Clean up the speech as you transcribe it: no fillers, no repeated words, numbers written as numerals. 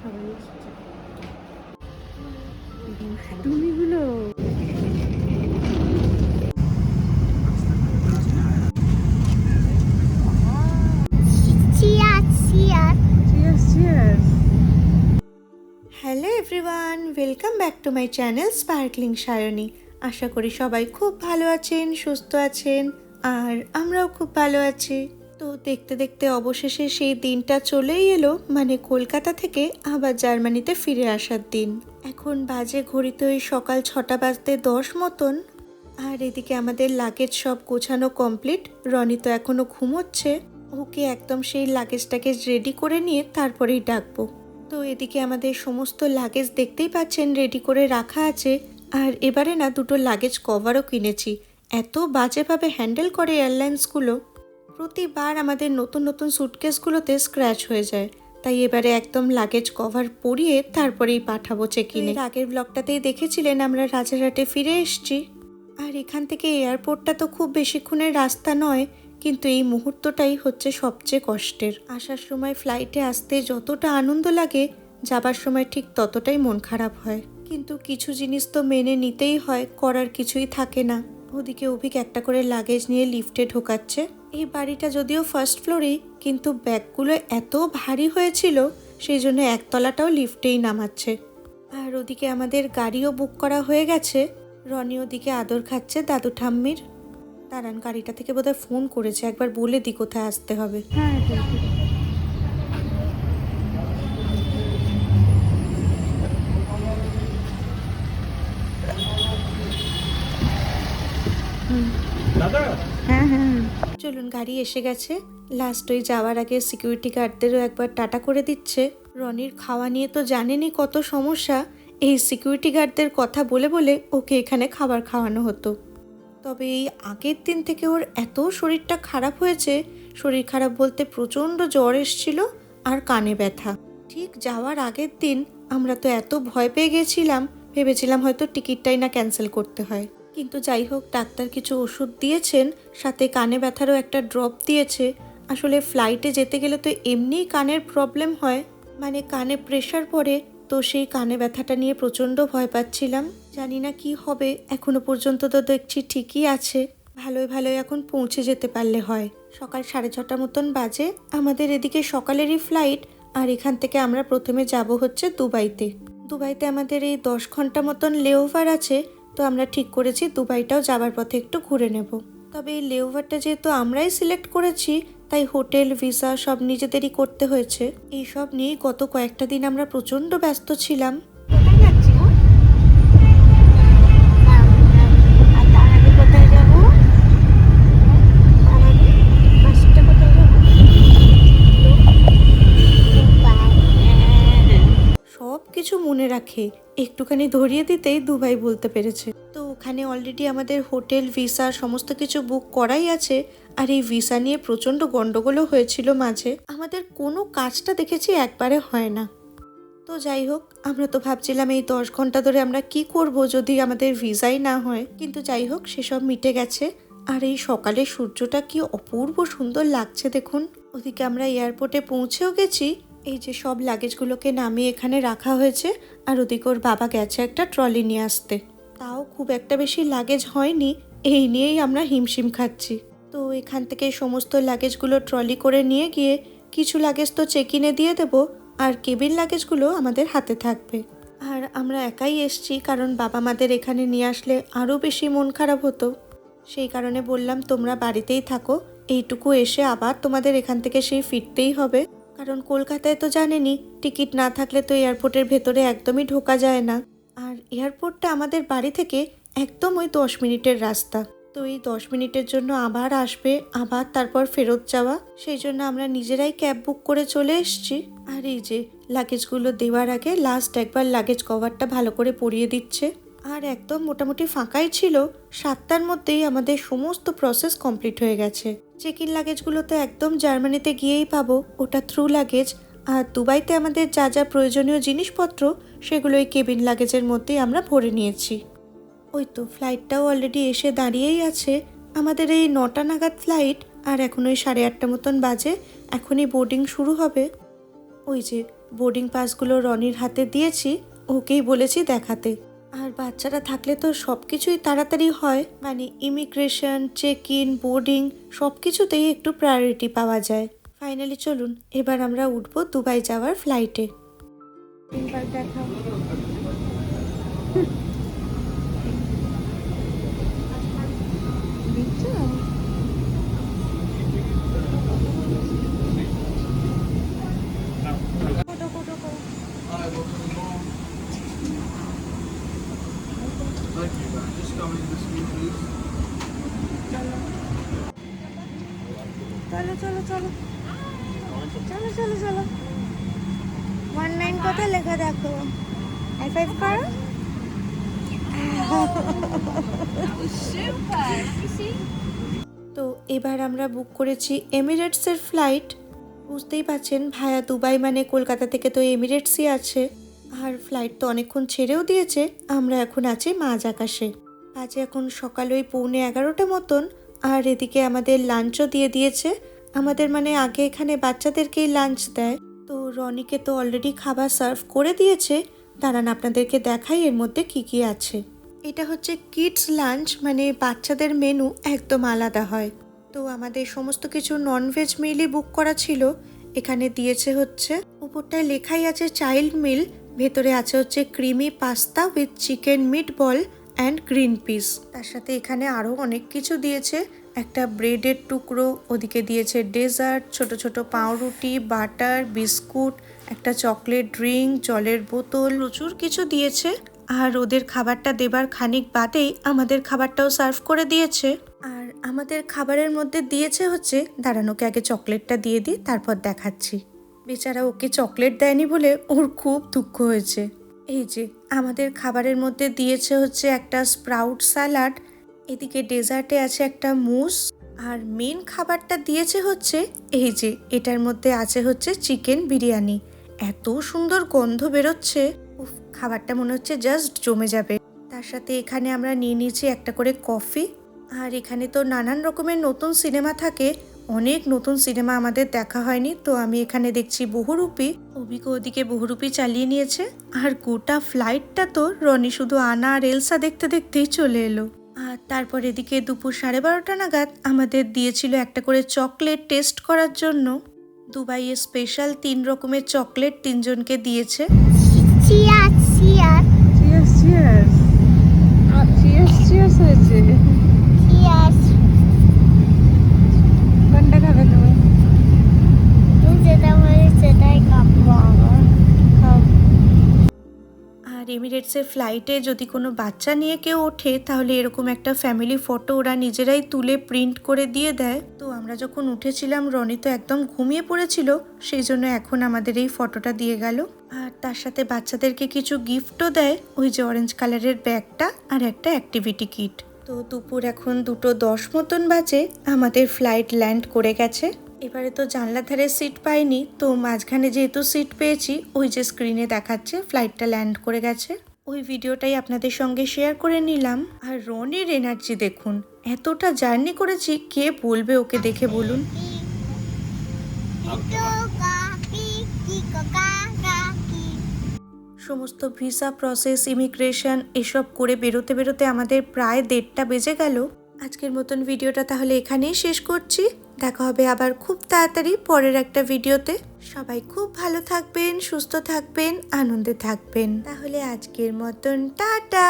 সবাই এসেছে টুনিগুলো। Hello everyone, welcome back to my channel sparkling Sayani. আশা করি সবাই খুব ভালো আছেন, সুস্থ আছেন, আর আমরাও খুব ভালো আছি। তো দেখতে দেখতে অবশেষে সেই দিনটা চলেই এলো, মানে কলকাতা থেকে আবার জার্মানিতে ফিরে আসার দিন। এখন বাজে ঘড়িতে ওই সকাল 6টা বাজতে 10 মতন। আর এদিকে আমাদের লাগেজ সব গোছানো কমপ্লিট। রনি তো এখনো ঘুমোচ্ছে, ওকে একদম সেই লাগেজটাকে রেডি করে নিয়ে তারপরেই ডাকবো। তো এদিকে আমাদের সমস্ত লাগেজ দেখতেই পাচ্ছেন রেডি করে রাখা আছে। আর এবারে না দুটো লাগেজ কভারও কিনেছি। এত বাজেভাবে হ্যান্ডেল করে এয়ারলাইন্সগুলো, প্রতিবার আমাদের নতুন নতুন সুটকেসগুলোতে স্ক্র্যাচ হয়ে যায়। তাই এবারে একদম লাগেজ কভার পরিয়ে তারপরেই পাঠাবো চেকিনে। আগের ব্লগটাতেই দেখেছিলেন আমরা রাজারহাটে ফিরে এসেছি। আর এখান থেকে এয়ারপোর্টটা তো খুব বেশিক্ষণের রাস্তা নয়, কিন্তু এই মুহূর্তটাই হচ্ছে সবচেয়ে কষ্টের। আসার সময় ফ্লাইটে আসতে যতটা আনন্দ লাগে, যাবার সময় ঠিক ততটাই মন খারাপ হয়। কিন্তু কিছু জিনিস তো মেনে নিতেই হয়, করার কিছুই থাকে না। ওদিকে অভিক একটা করে লাগেজ নিয়ে লিফটে ঢোকাচ্ছে। এই বাড়িটা যদিও ফার্স্ট ফ্লোরেই, কিন্তু ব্যাগগুলো এত ভারী হয়েছিল সেই জন্য একতলাটাও লিফটেই নামাচ্ছে। আর ওদিকে আমাদের গাড়িও বুক করা হয়ে গেছে। রনি ওদিকে আদর খাচ্ছে দাদু ঠাম্মির। দাঁড়ান, গাড়িটা থেকে বোধহয় ফোন করেছে, একবার বলে দি কোথায় আসতে হবে। হ্যাঁ হ্যাঁ, চলুন, গাড়ি এসে গেছে। লাস্ট ওই যাওয়ার আগে সিকিউরিটি গার্ডদেরও একবার টাটা করে দিচ্ছে। রনির খাওয়া নিয়ে তো জানেনই কত সমস্যা। এই সিকিউরিটি গার্ডদের কথা বলে বলে ওকে এখানে খাবার খাওয়ানো হতো। তবে এই আগের দিন থেকে ওর এত শরীরটা খারাপ হয়েছে, শরীর খারাপ বলতে প্রচণ্ড জ্বর এসেছিল আর কানে ব্যথা। ঠিক যাওয়ার আগের দিন আমরা তো এত ভয় পেয়ে গেছিলাম, ভেবেছিলাম হয়তো টিকিটটাই না ক্যান্সেল করতে হয়। কিন্তু যাই হোক, ডাক্তার কিছু ওষুধ দিয়েছেন, সাথে কানে ব্যথারও একটা ড্রপ দিয়েছে। আসলে ফ্লাইটে যেতে গেলে তো এমনিই কানের প্রবলেম হয়, মানে কানে প্রেশার পড়ে। তো সেই কানে ব্যথাটা নিয়ে প্রচণ্ড ভয় পাচ্ছিলাম। জানি না কি হবে, এখনো পর্যন্ত তো দেখছি ঠিকই আছে। ভালোই ভালোই এখন পৌঁছে যেতে পারলে হয়। সকাল 6:30 মতন বাজে আমাদের এদিকে সকালেরই ফ্লাইট। আর এখান থেকে আমরা প্রথমে যাব হচ্ছে দুবাইতে। দুবাইতে আমাদের এই 10 ঘন্টা মতন লেওভার আছে। তো আমরা ঠিক করেছি দুবাইটাও যাবার পথে একটু ঘুরে নেব। তবে এই লেওভারটা যেহেতু আমরাই সিলেক্ট করেছি, তাই হোটেল ভিসা সব নিজেদেরই করতে হয়েছে। এইসব নিয়েই গত কয়েকটা দিন আমরা প্রচণ্ড ব্যস্ত ছিলাম। সব কিছু মনে রাখে, একটুখানি ধরিয়ে দিতেই দুবাই বলতে পেরেছে। তো ওখানে অলরেডি আমাদের হোটেল ভিসা সমস্ত কিছু বুক করাই আছে। আর এই ভিসা নিয়ে প্রচণ্ড গন্ডগোলও হয়েছিল মাঝে। আমাদের কোনো কাজটা দেখেছি একবারে হয় না। তো যাই হোক, আমরা তো ভাবছিলাম এই 10 ঘন্টা ধরে আমরা কি করব যদি আমাদের ভিসাই না হয়। কিন্তু যাই হোক, সেসব মিটে গেছে। আর এই সকালে সূর্যটা কি অপূর্ব সুন্দর লাগছে দেখুন। ওদিকে আমরা এয়ারপোর্টে পৌঁছেও গেছি। এই যে সব লাগেজগুলোকে নামিয়ে এখানে রাখা হয়েছে। আর ওদিকে ওর বাবা গেছে একটা ট্রলি নিয়ে আসতে। তাও খুব একটা বেশি লাগেজ হয়নি, এই নিয়েই আমরা হিমশিম খাচ্ছি। তো এখান থেকে সমস্ত লাগেজগুলো ট্রলি করে নিয়ে গিয়ে কিছু লাগেজ তো চেকিনে দিয়ে দেবো, আর কেবিন লাগেজগুলো আমাদের হাতে থাকবে। আর আমরা একাই এসছি, কারণ বাবা মাদের এখানে নিয়ে আসলে আরও বেশি মন খারাপ হতো। সেই কারণে বললাম তোমরা বাড়িতেই থাকো, এইটুকু এসে আবার তোমাদের এখান থেকে সেই ফিরতেই হবে। কারণ কলকাতায় তো জানেনই, টিকিট না থাকলে তো এয়ারপোর্টের ভেতরে একদমই ঢোকা যায় না। আর এয়ারপোর্টটা আমাদের বাড়ি থেকে একদম ওই 10 মিনিটের রাস্তা। তো এই 10 মিনিটের জন্য আবার আসবে, আবার তারপর ফেরত যাওয়া। সেই জন্য আমরা নিজেরাই ক্যাব বুক করে চলে এসেছি। আর এই যে লাগেজগুলো দেওয়ার আগে লাস্ট একবার লাগেজ কভারটা ভালো করে পরিয়ে দিচ্ছে। আর একদম মোটামুটি ফাঁকাই ছিল। 7টার মধ্যেই আমাদের সমস্ত প্রসেস কমপ্লিট হয়ে গেছে। চেক ইন লাগেজগুলো তো একদম জার্মানিতে গিয়েই পাবো, ওটা থ্রু লাগেজ। আর দুবাইতে আমাদের যা যা প্রয়োজনীয় জিনিসপত্র সেগুলো এই কেবিন লাগেজের মধ্যেই আমরা ভরে নিয়েছি। ওই তো ফ্লাইটটাও অলরেডি এসে দাঁড়িয়েই আছে। আমাদের এই 9টা নাগাদ ফ্লাইট, আর এখন ওই 8:30 মতন বাজে, এখনই বোর্ডিং শুরু হবে। ওই যে বোর্ডিং পাসগুলো রনির হাতে দিয়েছি, ওকেই বলেছি দেখাতে। আর বাচ্চারা থাকলে তো সব কিছুই তাড়াতাড়ি হয়, মানে ইমিগ্রেশন, চেক ইন, বোর্ডিং সব কিছুতেই একটু প্রায়োরিটি পাওয়া যায়। ফাইনালি চলুন এবার আমরা উঠবো দুবাই যাওয়ার ফ্লাইটে। দেখাও। চলো চলো চলো চলো চলো চলো। 19 কোথায় লেখা দেখো, F5 করো। তো এবার আমরা বুক করেছি এমিরেটসের ফ্লাইট। বুঝতেই পারছেন ভায়া দুবাই মানে কলকাতা থেকে তো এমিরেটসই আছে। আর ফ্লাইট তো অনেকক্ষণ ছেড়েও দিয়েছে, আমরা এখন আছি মাঝ আকাশে। আজ এখন সকাল ওই 11:15 মতন। আর এদিকে আমাদের লাঞ্চও দিয়ে দিয়েছে আমাদের, মানে আগে এখানে বাচ্চাদেরকেই লাঞ্চ দেয়, তো রনিকে তো অলরেডি খাবার সার্ভ করে দিয়েছে। দাঁড়ান আপনাদেরকে দেখাই এর মধ্যে কি কি আছে। এটা হচ্ছে কিডস লাঞ্চ, মানে বাচ্চাদের মেনু একদম আলাদা হয়। তো আমাদের সমস্ত কিছু ননভেজ মিলই বুক করা ছিল। এখানে দিয়েছে হচ্ছে, উপরটায় লেখাই আছে চাইল্ড মিল, ভেতরে আছে হচ্ছে creamy pasta with chicken meat ball and green piece. তার সাথে এখানে আরও অনেক কিছু দিয়েছে, একটা ব্রেডের টুকরো, ওদিকে দিয়েছে ডেজার্ট, ছোট ছোট পাউরুটি, বাটার, বিস্কুট, একটা চকলেট ড্রিঙ্ক, জলের বোতল, প্রচুর কিছু দিয়েছে। আর ওদের খাবারটা দেবার খানিক বাদেই আমাদের খাবারটাও সার্ভ করে দিয়েছে। আর আমাদের খাবারের মধ্যে দিয়েছে হচ্ছে, দাঁড়ানোকে আগে চকলেটটা দিয়ে দিই তারপর দেখাচ্ছি। বেচারা ওকে চকলেট দেয়নি বলে ওর খুব দুঃখ হয়েছে। এই যে আমাদের খাবারের মধ্যে দিয়েছে হচ্ছে একটা স্প্রাউট স্যালাড, এদিকে ডেজার্টে আছে একটা মুস, আর মেন খাবারটা দিয়েছে হচ্ছে এই যে এটার মধ্যে আছে হচ্ছে চিকেন বিরিয়ানি। এত সুন্দর গন্ধ বেরোচ্ছে, উফ, খাবারটা মনে হচ্ছে জাস্ট জমে যাবে। তার সাথে এখানে আমরা নিয়ে নিয়েছি একটা করে কফি। আর এখানে তো নানান রকমের নতুন সিনেমা থাকে, অনেক নতুন সিনেমা আমাদের দেখা হয়নি, তো আমি এখানে দেখছি বহুরূপী, অভিকে ওদিকে বহুরূপী চালিয়ে নিয়েছে। আর গোটা ফ্লাইটটা তো রনি শুধু আনা আর এলসা দেখতে দেখতেই চলে এলো। আর তারপর এদিকে দুপুর 12:30 নাগাদ আমাদের দিয়েছিল একটা করে চকলেট টেস্ট করার জন্য। দুবাইয়ের স্পেশাল 3 রকমের চকলেট 3 জনকে দিয়েছে। কোনটা খাবে তুমি? আর এমিরেটসের ফ্লাইটে যদি কোনো বাচ্চা নিয়ে কেউ ওঠে তাহলে এরকম একটা ফ্যামিলি ফটো ওরা নিজেরাই তুলে প্রিন্ট করে দিয়ে দেয়। তো আমরা যখন উঠেছিলাম রনি তো একদম ঘুমিয়ে পড়েছিল, সেই জন্য এখন আমাদের এই ফটোটা দিয়ে গেল। আর তার সাথে বাচ্চাদেরকে কিছু গিফটও দেয়, ওই যে অরেঞ্জ কালারের ব্যাগটা আর একটা অ্যাক্টিভিটি কিট। তো দুপুর এখন 2:10 মতন বাজে, আমাদের ফ্লাইট ল্যান্ড করে গেছে। এবারে তো জানলার ধারে সিট পাইনি, তো মাঝখানে যেহেতু সিট পেয়েছি, ওই যে স্ক্রিনে দেখাচ্ছে ফ্লাইটটা ল্যান্ড করে গেছে, ওই ভিডিওটাই আপনাদের সঙ্গে শেয়ার করে নিলাম। আর রনির এনার্জি দেখুন, এতটা জার্নি করেছি, কে বলবে ওকে দেখে বলুন। সমস্ত ভিসা প্রসেস, ইমিগ্রেশন এসব করে বেরোতে বেরোতে আমাদের প্রায় 1:30 বেজে গেল। আজকের মতন ভিডিওটা তাহলে এখানেই শেষ করছি। দেখা হবে আবার খুব তাড়াতাড়ি পরের একটা ভিডিওতে। সবাই খুব ভালো থাকবেন, সুস্থ থাকবেন, আনন্দে থাকবেন। তাহলে আজকের মতন টাটা।